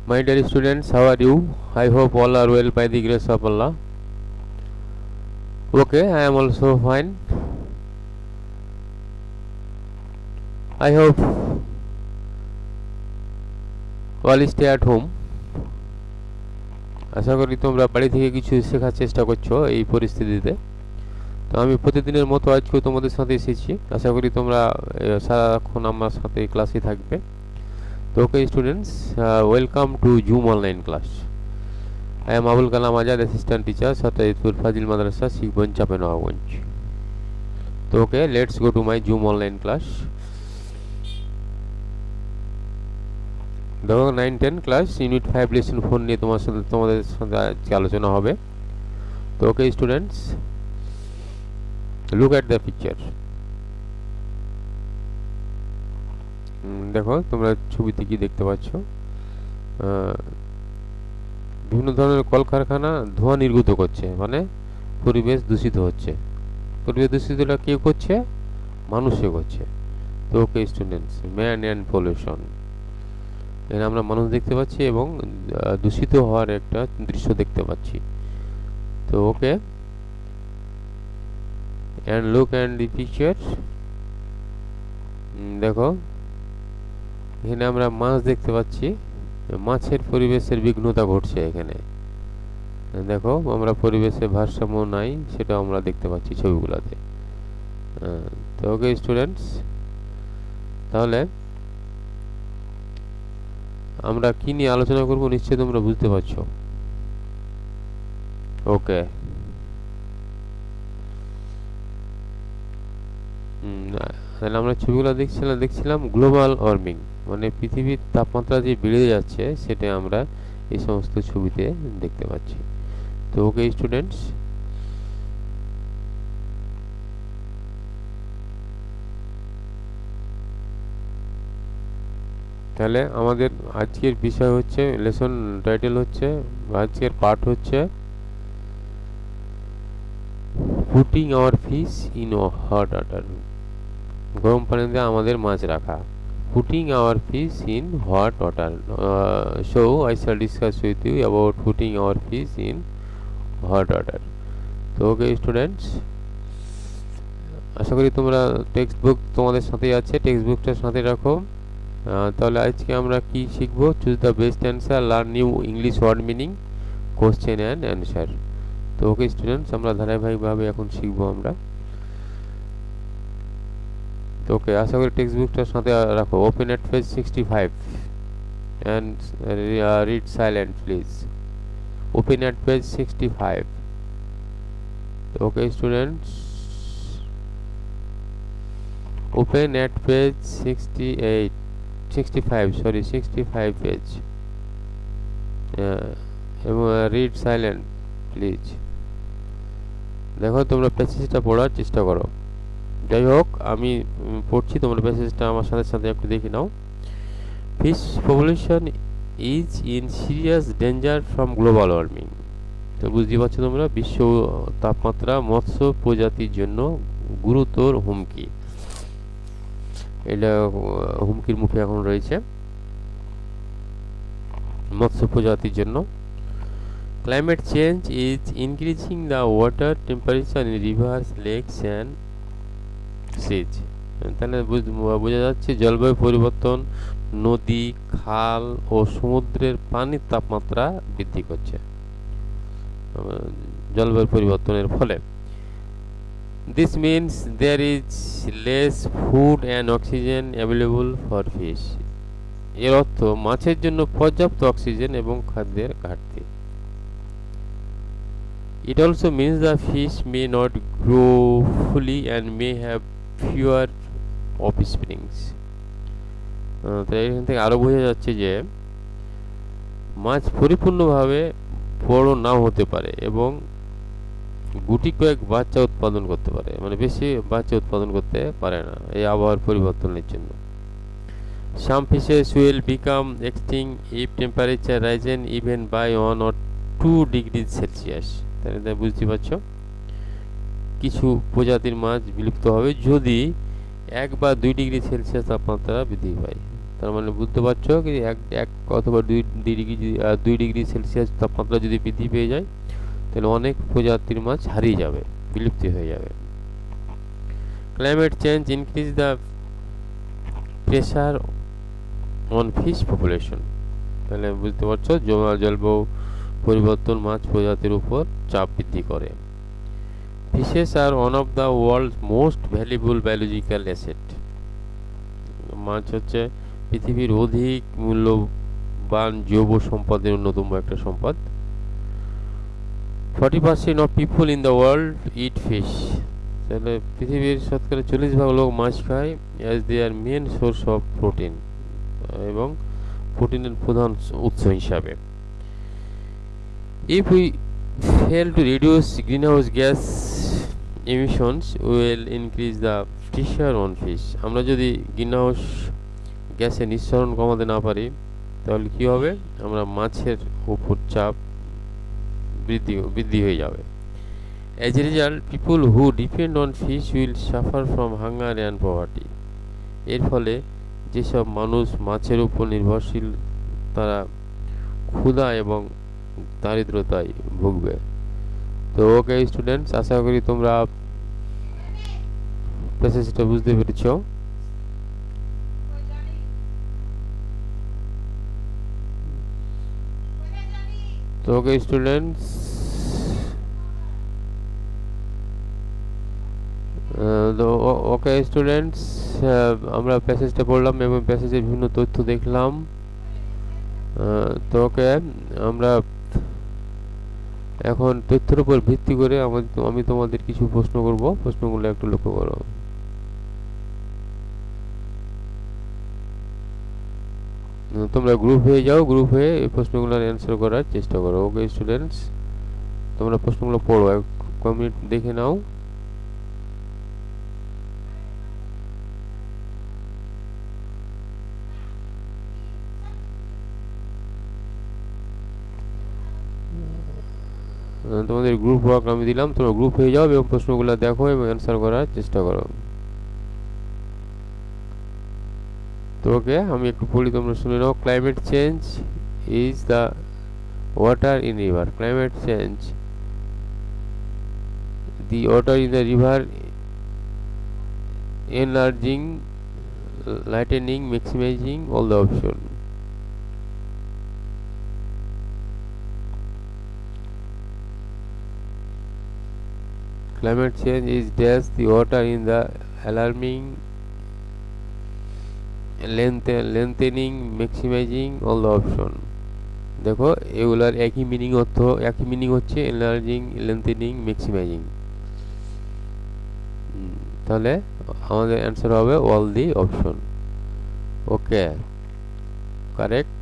My dear students, how are you? I hope all are well by the grace of Allah. Okay, I am also fine. I hope all stay at home. আশা করি তোমরা বাড়ি থেকে কিছু শেখার চেষ্টা করছো এই পরিস্থিতিতে। তো আমি প্রতিদিনের মতো আজকেও তোমাদের সাথে এসেছি। আশা করি তোমরা সারাক্ষণ আমার সাথে ক্লাসে থাকবে। তো okay students, welcome to zoom online class. I am Abul Kalam Azad, assistant teacher, Satayatpur Fazil Madrasa, Sikbon, Chapanawganj. So okay, let's go to my Zoom online class. দেখো 9-10 ক্লাস ইউনিট 5 লেসন 4 নিয়ে তোমাদের সাথে আজকে আলোচনা হবে। তো okay students, look at the picture. দেখো তোমরা ছবিতে কি দেখতে পাচ্ছ? বিভিন্ন ধরনের কলকারখানা ধোঁয়া নির্গত করছে, মানে পরিবেশ দূষিত হচ্ছে। পরিবেশ দূষিতটা কে করছে? মানুষে করছে। তো okay students, man and pollution, এখানে আমরা মানুষ দেখতে পাচ্ছি এবং দূষিত হওয়ার একটা দৃশ্য দেখতে পাচ্ছি। তো okay, and look and the picture. দেখো এখানে আমরা মাছ দেখতে পাচ্ছি, মাছের পরিবেশের বিঘ্নতা ঘটছে এখানে। দেখো আমরা পরিবেশে ভারসাম্য নাই, সেটা আমরা দেখতে পাচ্ছি ছবিগুলোতে। তো ওকে স্টুডেন্টস, তাহলে আমরা কি নিয়ে আলোচনা করব নিশ্চয়ই তোমরা বুঝতে পারছো। ওকে, তাহলে আমরা ছবিগুলো দেখছিলাম গ্লোবাল ওয়ার্মিং, মানে পৃথিবীর তাপমাত্রা যে বেড়ে যাচ্ছে সেটা আমরা এই সমস্ত ছবিতে দেখতে পাচ্ছি। তো ওকে স্টুডেন্টস, তাহলে আমাদের আজকের বিষয় হচ্ছে, লেসন টাইটেল হচ্ছে, আজকের পাঠ হচ্ছে putting our fish in hot water, গরম পানিতে আমাদের মাছ রাখা। Putting our fish in hot water. So I shall discuss with you about putting our fish in hot water. তো ওকে স্টুডেন্টস, আশা করি তোমরা টেক্সট বুক তোমাদের সাথেই আছে, টেক্সট বুকটার সাথে রাখো। তাহলে আজকে আমরা কি শিখব? Choose the best answer, learn new English word meaning, question and answer. তো ওকে স্টুডেন্টস, আমরা ধারাবাহিকভাবে এখন শিখবো আমরা। তো ওকে, আশা করি টেক্সট বুকটার সাথে রাখো। Open at page 65 and read silent please. Open at page 65। তো ওকে স্টুডেন্টস, ওপেন এট পেজ 65 পেজ, এবং রিড সাইলেন্ট প্লিজ। দেখো তোমরা প্যাসেজটা পড়ার চেষ্টা করো। যাই হোক, আমি পড়ছি, তোমরা প্যাসেজটা আমার সাথে সাথে একটু দেখে নাও। Fish population is in serious danger from global warming. তো বুঝতে পারছো তোমরা, বিশ্ব তাপমাত্রা মৎস্য প্রজাতির জন্য গুরুতর হুমকি। এটা হুমকির মুখে এখন রয়েছে মৎস্য প্রজাতির জন্য। Climate change is increasing the water temperature in rivers, lakes and seas. তাহলে বোঝা যাচ্ছে জলবায়ু পরিবর্তন নদী, খাল ও সমুদ্রের পানির তাপমাত্রা বৃদ্ধি করছে জলবায়ু পরিবর্তনের ফলে। This means there is less food and oxygen available for fish. এর অর্থ মাছের জন্য পর্যাপ্ত অক্সিজেন এবং খাদ্যের ঘাটতি। It also means the fish may not grow fully and may have fewer offsprings. তাই এখান থেকে আরও বোঝা যাচ্ছে যে মাছ পরিপূর্ণভাবে বড় নাও হতে পারে এবং গুটি কয়েক বাচ্চা উৎপাদন করতে পারে, মানে বেশি বাচ্চা উৎপাদন করতে পারে না এই আবহাওয়ার পরিবর্তনের জন্য। Some fishes will become extinct if temperature rises even by 1 or 2 degrees Celsius. তাহলে বুঝতে পারছো, কিছু প্রজাতির মাছ বিলুপ্ত হবে যদি 1 বা 2 ডিগ্রি সেলসিয়াস তাপমাত্রা বৃদ্ধি পায়। তার মানে বুঝতে পারছো কি এক এক অথবা 2 ডিগ্রি সেলসিয়াস তাপমাত্রা যদি বৃদ্ধি পেয়ে যায় তাহলে অনেক প্রজাতির মাছ হারিয়ে যাবে, বিলুপ্তি হয়ে যাবে। Climate change increase the pressure on fish population. তাহলে বুঝতে পারছো জলবায়ু পরিবর্তন মাছ প্রজাতির উপর চাপ বৃদ্ধি করে। Fishes are one of the world most valuable biological asset. মাছ হচ্ছে পৃথিবীর অধিক মূল্যবান জৈব সম্পদের অন্যতম একটা সম্পদ। 40% of people in the world eat fish. তাহলে পৃথিবীর শতকরা 40% লোক মাছ খায় as their main source of protein, এবং প্রোটিনের প্রধান উৎস হিসাবে। If we fail to reduce greenhouse gas emissions, we will increase the pressure on fish. আমরা যদি গ্রিনহাউস গ্যাসের নিঃসরণ কমাতে না পারি তাহলে কি হবে, আমরা মাছের উপর চাপ বৃদ্ধি হয়ে যাবে। As a result, people who depend on fish will suffer from hunger and poverty. এর ফলে যেসব মানুষ মাছের উপর নির্ভরশীল তারা ক্ষুধা এবং দারিদ্রতায় ভুগবে। তো ওকে স্টুডেন্টস, আশা করি তোমরা প্যাসেজটা বুঝতে পেরেছো। তো ওকে স্টুডেন্টস, আমরা প্যাসেজটা পড়লাম এবং প্যাসেজের বিভিন্ন তথ্য দেখলাম। তো ওকে, আমরা এখন তথ্যের উপর ভিত্তি করে আমি তোমাদের কিছু প্রশ্ন করব, প্রশ্নগুলো একটু লক্ষ্য করো। তোমরা গ্রুপ হয়ে যাও, গ্রুপ হয়ে এই প্রশ্নগুলোর অ্যান্সার করার চেষ্টা করো। ওকে স্টুডেন্টস, তোমরা প্রশ্নগুলো পড়ো, এক মিনিট দেখে নাও। তোমাদের গ্রুপ ওয়ার্ক আমি দিলাম, তোমরা গ্রুপ হয়ে যাও এবং প্রশ্নগুলো দেখো এবং অ্যান্সার করার চেষ্টা করো। তো ওকে, আমি একটু পড়ি, তোমরা শুনে নাও। Climate change is the water in river. Climate change the water in the river enlarging, lightening, maximizing all the option. Climate change is dash the water in the alarming, lengthening, maximizing all the option. দেখো এগুলার একই meaning হচ্ছে enlarging, লেন্থেনিং, maximising. তাহলে আমাদের answer হবে all the option. Okay, correct.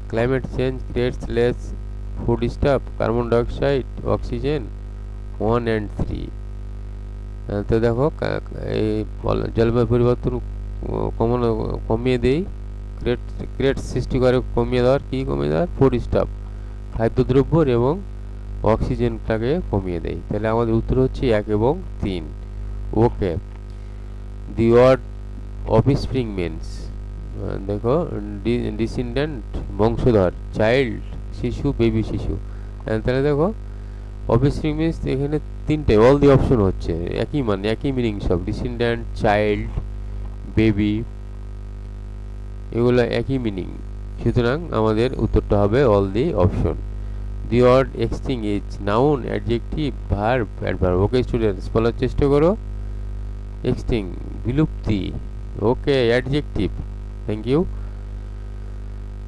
Climate change creates less food staff, carbon dioxide, oxygen 1 and 3। তো দেখো এই জলবায়ু পরিবর্তন কমিয়ে দেই, ক্রিয়েট সৃষ্টি করে, কমিয়ে দেওয়ার ফুড স্টাফ, খাদ্যদ্রব্য, এবং অক্সিজেনটাকে কমিয়ে দেয়। তাহলে আমাদের উত্তর হচ্ছে 1 এবং 3। ওকে, দি ওয়ার্ড অফস্প্রিং মিন্স, দেখো ডিসেন্ডেন্ট বংশধর, চাইল্ড শিশু, বেবি শিশু। তাহলে দেখো অফস্প্রিং মিন্স এখানে তিনটে, অল দি অপশন হচ্ছে একই মিনিং সব, ডিসেন্ডেন্ট, চাইল্ড, বেবি, এগুলো একই মিনিং। সুতরাং আমাদের উত্তরটা হবে all the option. The word extinct is noun, adjective, verb, adverb. Okay students, বলার চেষ্টা করো। এক্সটিং বিলুপ্তি, okay adjective, thank you.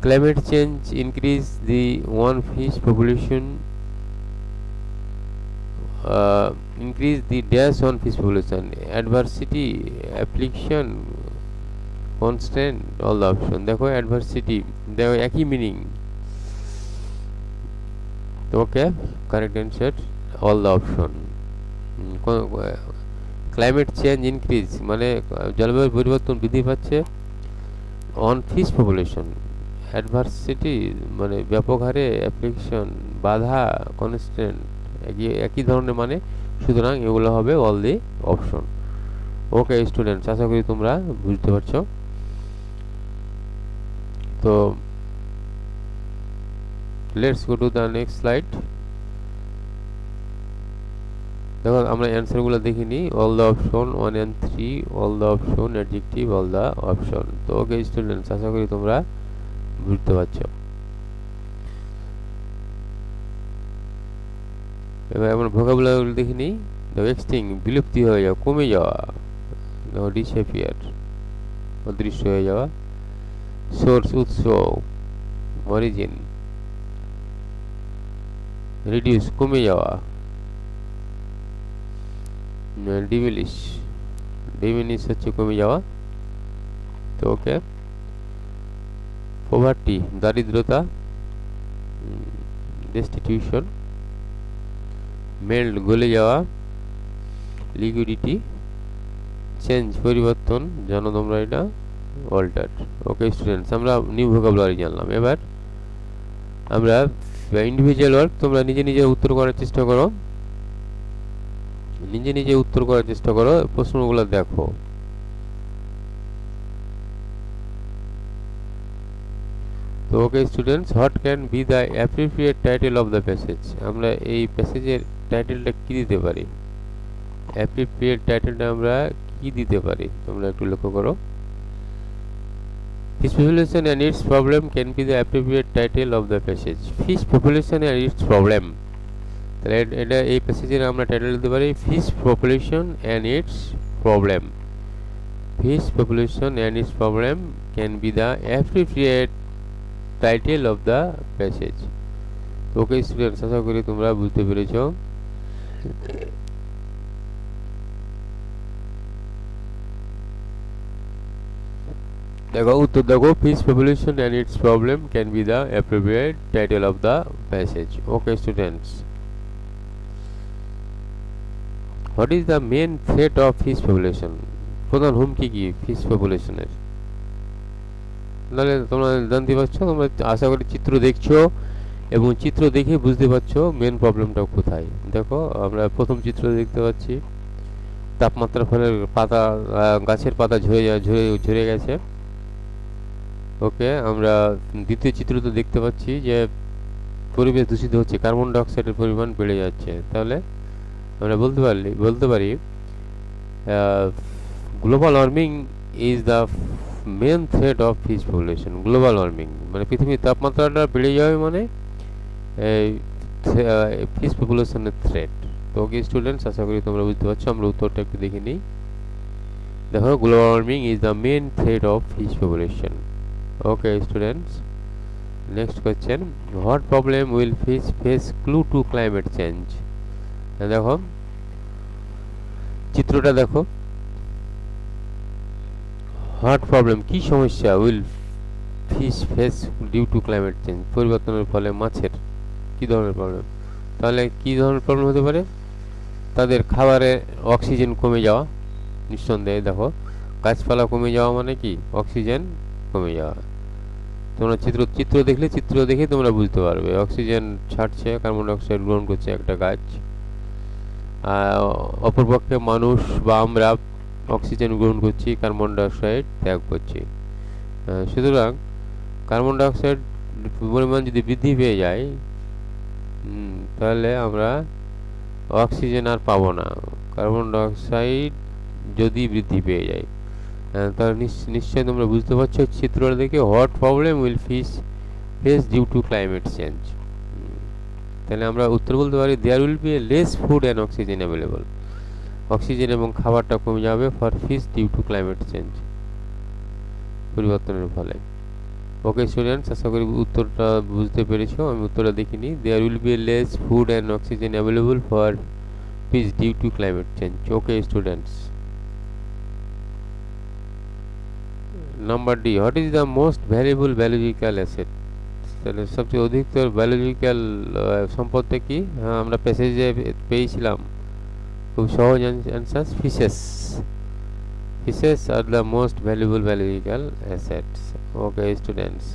Climate change increase the one fish population, increase the dash on fish population, adversity, affliction, constraint, all the option। দেখো adversity, দেখো একই meaning. Okay, correct answer all the option. Climate change increase মানে জলবায়ু পরিবর্তন বৃদ্ধি পাচ্ছে, on fish population, adversity মানে ব্যাপক হারে, অ্যাফ্লিকশন বাধা, কনস্ট্যান্ট একই ধরনের মানে, সুতরাং এগুলো হবে all the option. Okay students, আশা করি তোমরা বুঝতে পারছো। তো let's go to the next slide. দেখো আমরা অ্যান্সারগুলো দেখিনি। All the option 1 and 3, all the option adjective, all the option. তো ওকে স্টুডেন্টস, আশা করি তোমরা বুঝতে পারছো। এবার আমরা ভোকাবুলারিগুলো দেখিনি। দেখো এক্সটিং, বিলুপ্তি হয়ে যাওয়া, কমে যাওয়া। দেখো ডিসঅ্যাপিয়ার, অদৃশ্য হয়ে যাওয়া। সোর্স, উৎস, অরিজিন। রিডিউস, কমে যাওয়া। ডিমিলিশ, ডিমিনিশ হচ্ছে কমে যাওয়া। তো ওকে। পভার্টি, দারিদ্রতা। ডেস্টিটিউশন। মেল্ট, গলে যাওয়া। লিকুইডিটি। চেঞ্জ, পরিবর্তন, জানো তোমরা এটা। অল্টার। ওকে স্টুডেন্টস, আমরা নিউ ভোকাবুলারি জানলাম। এবার আমরা ইন্ডিভিজুয়াল ওয়ার্ক, তোমরা নিজে নিজে উত্তর করার চেষ্টা করো। নিজে নিজে উত্তর করার চেষ্টা করো, প্রশ্নগুলো দেখো। তো okay students, what can be the appropriate title of the passage? আমরা এই প্যাসেজের টাইটেলটা কি দিতে পারি? অ্যাপ্রোপ্রিয়েট টাইটেলটা আমরা কি দিতে পারি? তোমরা একটু লক্ষ্য করো। Fish population and its problem can be the appropriate title of the passage. Fish population and its problem. তাহলে এটা এই প্যাসেজের আমরা টাইটেল দিতে পারি fish population and its problem. Fish population and its problem can be the appropriate title of the passage. Okay students, আশা করি তোমরা বুঝতে পেরেছো। দেখো উত্তর দেখো, fish population and its problem can be the appropriate title of the passage. Okay students, what is the main threat of fish population? প্রধান হুমকি কি ফিশ পপুলেশনের? তাহলে তোমরা জানতে পারছো, তোমরা আশা করি চিত্র দেখছো এবং চিত্র দেখে বুঝতে পারছো মেন প্রবলেমটা কোথায়। দেখো আমরা প্রথম চিত্র দেখতে পাচ্ছি, তাপমাত্রার ফলে পাতা, গাছের পাতা ঝরে গেছে। ওকে, আমরা দ্বিতীয় চিত্রতে দেখতে পাচ্ছি যে পরিবেশ দূষিত হচ্ছে, কার্বন ডাইঅক্সাইডের পরিমাণ বেড়ে যাচ্ছে। তাহলে আমরা বলতে পারি global warming is the main threat of fish population. Global warming মানে পৃথিবীর তাপমাত্রাটা বেড়ে যাবে, মানে ফিশ পপুলেশনের থ্রেট। তো ওকে স্টুডেন্টস, আশা করি তোমরা বুঝতে পারছো। আমরা উত্তরটা একটু দেখে নিই। দেখো global warming is the main threat of fish population. Okay students, next question, what problem will fish face clue to climate change? দেখো চিত্রটা দেখো, হোয়াট প্রবলেম কি সমস্যা will fish face due to climate change, পরিবর্তনের ফলে মাছের কি ধরনের প্রবলেম? তাহলে কি ধরনের প্রবলেম হতে পারে? তাদের খাবারে অক্সিজেন কমে যাওয়া, নিঃসন্দেহে। দেখো গাছপালা কমে যাওয়া মানে কি? অক্সিজেন কমে যাওয়া। তোমরা চিত্র দেখে তোমরা বুঝতে পারবে। অক্সিজেন ছাড়ছে, কার্বন ডাইঅক্সাইড গ্রহণ করছে একটা গাছ। অপরপক্ষে মানুষ বা আমরা অক্সিজেন গ্রহণ করছি, কার্বন ডাইঅক্সাইড ত্যাগ করছি। সুতরাং কার্বন ডাইঅক্সাইড পরিমাণ যদি বৃদ্ধি পেয়ে যায়, তাহলে আমরা অক্সিজেন আর পাবো না। কার্বন ডাইঅক্সাইড যদি বৃদ্ধি পেয়ে যায়, তাহলে নিশ্চয়ই তোমরা বুঝতে পারছো চিত্রটা দেখে, what problem will fish face due to climate change. তাহলে আমরা উত্তর বলতে পারি there will be less food and oxygen available. Oxygen এবং খাবারটা কমে যাবে for fish due to climate change, পরিবর্তনের ফলে। ওকে স্টুডেন্টস, আশা করি উত্তরটা বুঝতে পেরেছো। আমি উত্তরটা দেখিনি। There will be less food and oxygen available for fish due to climate change. Okay students, number D, what is the most valuable biological asset? তাহলে সবচেয়ে অধিকতর বায়োলজিক্যাল সম্পদটা কি? হ্যাঁ, আমরা প্যাসেজে পেয়েছিলাম খুব সহজ answer, fishes. Fishes are the most valuable biological assets. Okay students,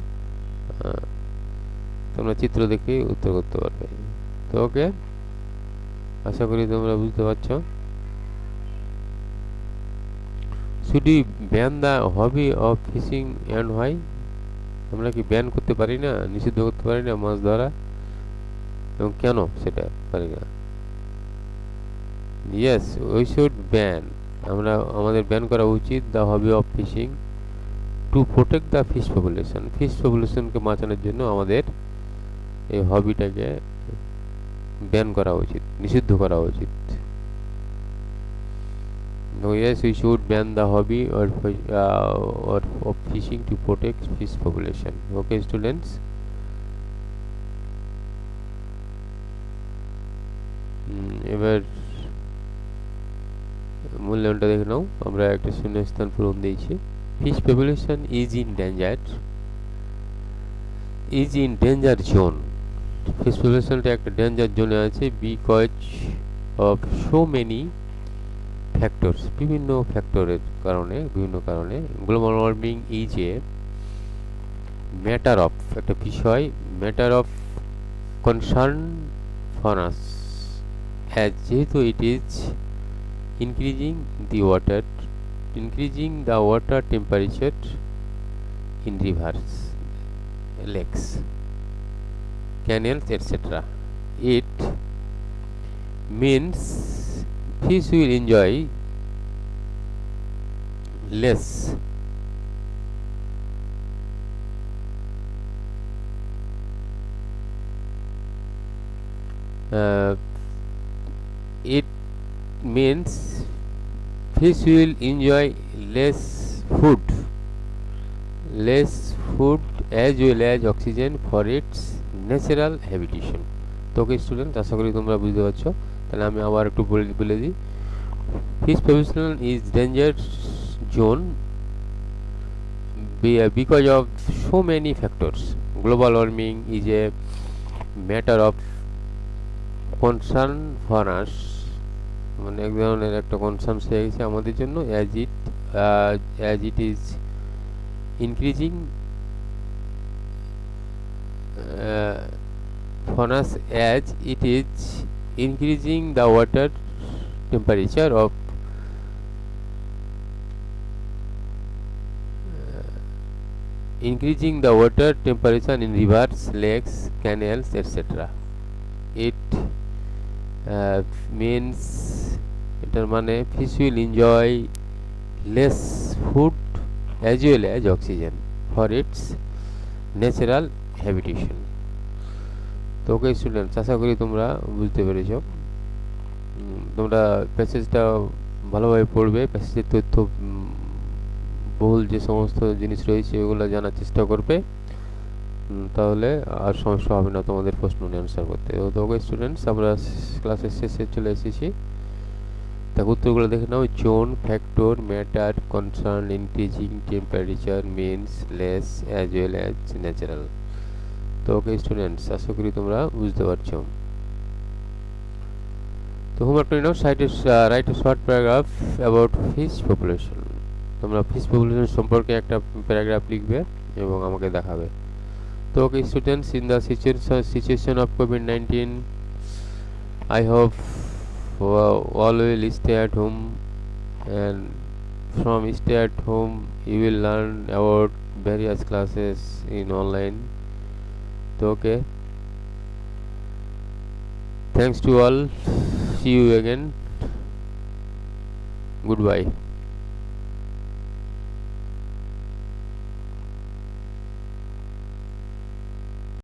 তোমরা চিত্র দেখে উত্তর করতে পারবে। তো ওকে, আশা করি তোমরা বুঝতে পারছো। Should we ban the hobby of fishing and why? আমরা কি ব্যান করতে পারি না, নিষিদ্ধ করতে পারি না মাছ ধরা? এবং কেন সেটা পারি না? ইয়েস, উই শুড ব্যান, আমরা আমাদের ব্যান করা উচিত the hobby of fishing to protect the fish population. Fish পপুলেশনকে বাঁচানোর জন্য আমাদের এই হবিটাকে ব্যান করা উচিত, নিষিদ্ধ করা উচিত। No, yes, we should ban the hobby or of fishing to protect fish population. Okay, students. এবার মূল্যায়নটা দেখে নাও। আমরা একটা শূন্যস্থান পূরণ দিয়েছি। Fish population is in danger zone. Fish পপুলেশনটা একটা ডেঞ্জার জোনে আছে because of so many factors, বিভিন্ন কারণে। Global warming is a matter of, একটা বিষয়, matter of concern for us, যেহেতু it is increasing the water temperature in rivers, lakes, canals, etc. It means fish will enjoy less it means fish will enjoy less food as well as oxygen for its natural habitation. তো ওকে student, আশা করি তোমরা বুঝতে পারছো। তাহলে আমি আবার একটু বলে দিই। Fish population is danger zone because of so many factors. Global warming is a matter of concern for us, মানে এক ধরনের একটা কনসার্ন হয়ে গেছে আমাদের জন্য, as it is increasing for us as it is increasing the water temperature of increasing the water temperature in rivers, lakes, canals, etc. It means এটার মানে fish will enjoy less food as well as oxygen for its natural habitation. তো okay students, আশা করি তোমরা বুঝতে পেরেছো। তোমরা প্যাসেজটা ভালোভাবে পড়বে, প্যাসেজের তথ্য বহুল যে সমস্ত জিনিস রয়েছে ওগুলো জানার চেষ্টা করবে, তাহলে আর সমস্যা হবে না তোমাদের প্রশ্ন অ্যান্সার করতে। তো ওকে স্টুডেন্টস, আমরা ক্লাসের শেষে চলে এসেছি। তার উত্তরগুলো দেখে নাও। Zone, factor, matter, concern, increasing temperature, means, less, as well as natural. তো ওকে স্টুডেন্টস, আশা করি তোমরা বুঝতে পারছো। তো হোমওয়ার্ক করে নাও, write a short paragraph about fish population. তোমরা ফিশ পপুলেশন সম্পর্কে একটা প্যারাগ্রাফ লিখবে এবং আমাকে দেখাবে। তো okay students, in the situation of COVID-19, I hope all will stay at home, and from stay at home you will learn about various classes in online. So okay, thanks to all, see you again, goodbye.